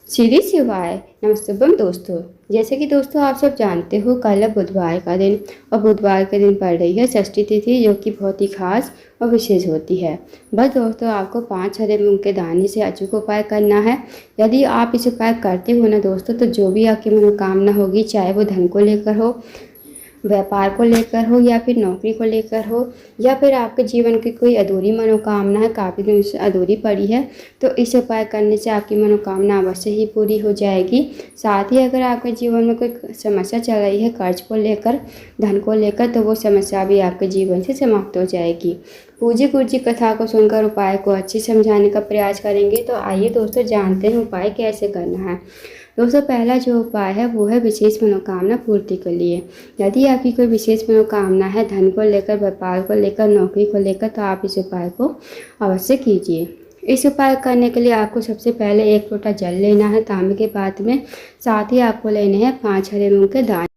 श्री शिवाय नमस्तुभम दोस्तों। जैसे कि दोस्तों आप सब जानते हो, कल है बुधवार का दिन और बुधवार के दिन पड़ रही है षष्ठी तिथि, जो कि बहुत ही खास और विशेष होती है। बस दोस्तों, आपको 5 हरे मूंग के दाने से अचूक उपाय करना है। यदि आप इस उपाय करते हो ना दोस्तों, तो जो भी आपकी मनोकामना होगी, चाहे वो धन को लेकर हो, व्यापार को लेकर हो, या फिर नौकरी को लेकर हो, या फिर आपके जीवन की कोई अधूरी मनोकामना है, काफ़ी दिन से अधूरी पड़ी है, तो इस उपाय करने से आपकी मनोकामना अवश्य ही पूरी हो जाएगी। साथ ही अगर आपके जीवन में कोई समस्या चल रही है कर्ज को लेकर, धन को लेकर, तो वो समस्या भी आपके जीवन से समाप्त हो जाएगी। पूज्य गुरु जी कथा को सुनकर उपाय को अच्छे समझाने का प्रयास करेंगे। तो आइए दोस्तों, जानते हैं उपाय कैसे करना है। दोस्तों, पहला जो उपाय है वो है विशेष मनोकामना पूर्ति के लिए। यदि आपकी कोई विशेष मनोकामना है धन को लेकर, व्यापार को लेकर, नौकरी को लेकर, तो आप इस उपाय को अवश्य कीजिए। इस उपाय करने के लिए आपको सबसे पहले 1 लोटा जल लेना है तांबे के पात्र में। साथ ही आपको लेने हैं 5 हरे मूंग के दाने।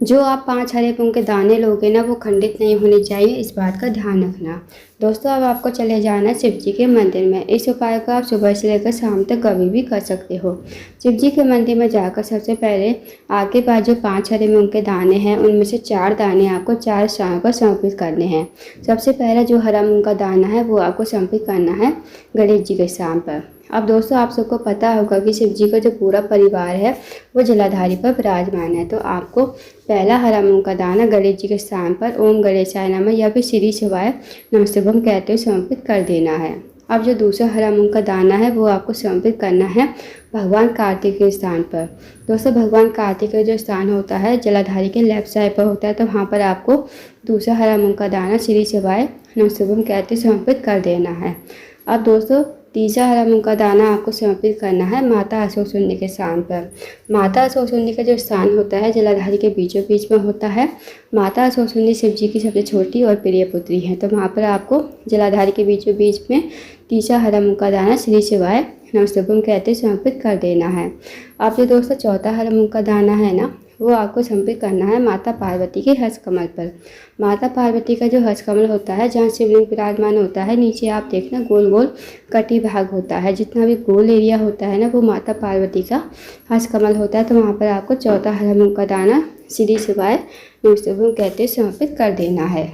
जो आप 5 हरे मूंग के दाने लोगे ना, वो खंडित नहीं होने चाहिए, इस बात का ध्यान रखना। दोस्तों, अब आपको चले जाना है शिव जी के मंदिर में। इस उपाय को आप सुबह से लेकर शाम तक कभी भी कर सकते हो। शिव जी के मंदिर में जाकर सबसे पहले आगे पास जो 5 हरे मूंग के दाने हैं, उनमें से 4 दाने आपको 4 स्थानों पर समर्पित करने हैं। सबसे पहला जो हरा मूंग का दाना है वो आपको समर्पित करना है गणेश जी के स्थान पर। अब दोस्तों, आप सबको पता होगा कि शिव जी का जो पूरा परिवार है वो जलाधारी पर विराजमान है। तो आपको पहला हरा मूंग का दाना गणेश जी के स्थान पर ओम गणेशाय नमः या फिर श्री शिवाय नमस्तुभम कहते हुए समर्पित कर देना है। अब जो दूसरा हरा मूंग का दाना है वो आपको समर्पित करना है भगवान कार्तिक के स्थान पर। दोस्तों, भगवान कार्तिक का जो स्थान होता है जलाधारी के लेफ्ट साइड पर होता है, तो वहाँ पर आपको दूसरा हरा मूंग का दाना श्री शिवाय नमस्तुभम कहते हुए समर्पित कर देना है। अब दोस्तों, तीसरा हरा मूंग का दाना आपको समर्पित करना है माता अशोकसुंदी के स्थान पर। माता अशोकसुंदी का जो स्थान होता है जलाधारी के बीचों बीच में होता है। माता अशोकसुंदी शिव जी की सबसे छोटी और प्रिय पुत्री है, तो वहाँ पर आपको जलाधारी के बीचों बीच में तीसरा हरा मूंग का दाना श्री शिवाय नमस्तुभम कहते समर्पित कर देना है। अब जो दोस्तों चौथा हरा मूंग का दाना है ना, वो आपको समर्पित करना है माता पार्वती के हस्त कमल पर। माता पार्वती का जो हस्त कमल होता है, जहाँ शिवलिंग विराजमान होता है, नीचे आप देखना गोल गोल कटी भाग होता है। जितना भी गोल एरिया होता है ना, वो माता पार्वती का हस्त कमल होता है। तो वहाँ पर आपको चौथा हरा मूंग का दाना श्री शिवाय नमस्तुभम कहते समर्पित कर देना है।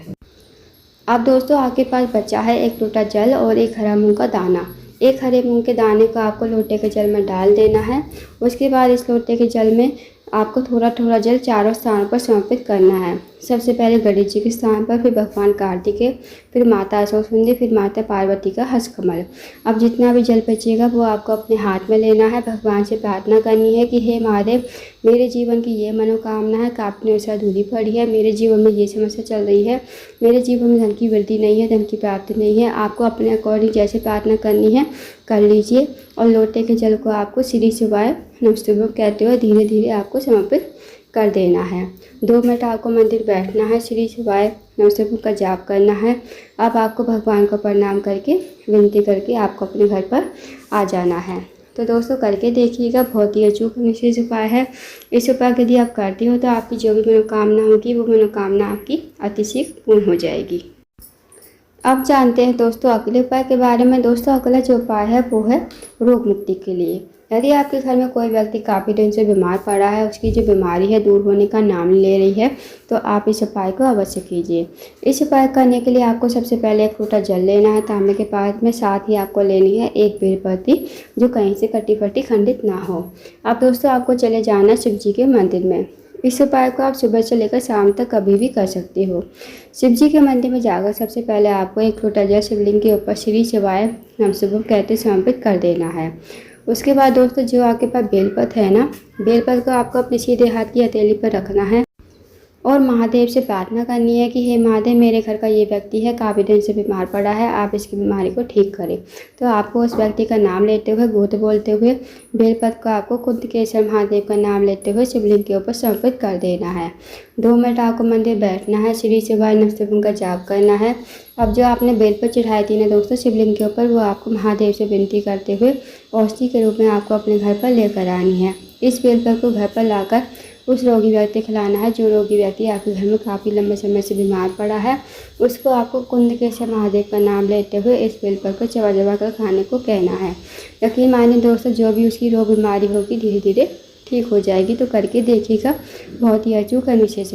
अब दोस्तों, आपके पास बचा है 1 लोटा जल और 1 हरा मूंग का दाना। 1 हरे मूंग के दाने को आपको लोटे के जल में डाल देना है। उसके बाद इस लोटे के जल में आपको थोड़ा थोड़ा जल चारों स्थानों पर समर्पित करना है। सबसे पहले गणेश जी के स्थान पर, फिर भगवान कार्तिकेय, फिर माता अशोकसुंदी, फिर माता पार्वती का हस्त कमल। अब जितना भी जल बचेगा वो आपको अपने हाथ में लेना है। भगवान से प्रार्थना करनी है कि हे महादेव, मेरे जीवन की ये मनोकामना है, काफ़ी दिनों से अधूरी पड़ी है, मेरे जीवन में ये समस्या चल रही है, मेरे जीवन में धन की वृद्धि नहीं है, धन की प्राप्ति नहीं है। आपको अपने अकॉर्डिंग जैसे प्रार्थना करनी है कर लीजिए, और लोटे के जल को आपको श्री शिवाय नमस्तुभम कहते हुए धीरे धीरे आपको समर्पित कर देना है। 2 मिनट आपको मंदिर बैठना है, श्री शिवाय नमस्तुभम का जाप करना है। अब आपको भगवान को प्रणाम करके, विनती करके आपको अपने घर पर आ जाना है। तो दोस्तों, करके देखिएगा, बहुत ही अचूक विशेष उपाय है। इस उपाय यदि आप करते हो तो आपकी जो भी मनोकामना होगी वो मनोकामना आपकी अतिशीघ्र पूर्ण हो जाएगी। अब जानते हैं दोस्तों अगले उपाय के बारे में। दोस्तों, अगला जो उपाय है वो है रोग मुक्ति के लिए। यदि आपके घर में कोई व्यक्ति काफ़ी दिन से बीमार पड़ा है, उसकी जो बीमारी है दूर होने का नाम ले रही है, तो आप इस उपाय को अवश्य कीजिए। इस उपाय करने के लिए आपको सबसे पहले 1 लोटा जल लेना है तांबे के पात्र में। साथ ही आपको लेनी है 1 बेलपत्ती, जो कहीं से कटी फटी खंडित ना हो। अब दोस्तों, आपको चले जाना शिव जी के मंदिर में। इस उपाय को आप सुबह से लेकर शाम तक कभी भी कर सकते हो। शिव जी के मंदिर में जाकर सबसे पहले आपको 1 लोटा जल शिवलिंग के ऊपर श्री शिवाय नमस्तुभम कहते समर्पित कर देना है। उसके बाद दोस्तों, जो आपके पास बेलपत्र है ना, बेलपत्र को आपको अपने सीधे हाथ की हथेली पर रखना है और महादेव से प्रार्थना करनी है कि हे महादेव, मेरे घर का ये व्यक्ति है, काफ़ी दिन से बीमार पड़ा है, आप इसकी बीमारी को ठीक करें। तो आपको उस व्यक्ति का नाम लेते हुए, गोत्र बोलते हुए, बेलपत्र को आपको कुंदकेश्वर महादेव का नाम लेते हुए शिवलिंग के ऊपर समर्पित कर देना है। 2 मिनट आपको मंदिर बैठना है, श्री शिवाय नमस्तुभम का जाप करना है। अब जो आपने बेलपत्र चढ़ाई थी ना दोस्तों शिवलिंग के ऊपर, वो आपको महादेव से विनती करते हुए औषधि के रूप में आपको अपने घर पर लेकर आनी है। इस बेलपत्र को घर पर लाकर उस रोगी व्यक्ति को खिलाना है जो रोगी व्यक्ति आपके घर में काफ़ी लंबे समय से बीमार पड़ा है। उसको आपको कुंदकेशर महादेव का नाम लेते हुए इस बेलपत्र को चबा चबा कर खाने को कहना है। यकीन मानिए दोस्तों, जो भी उसकी रोग बीमारी होगी धीरे धीरे ठीक हो जाएगी। तो करके देखिएगा, बहुत ही अचूक और विशेष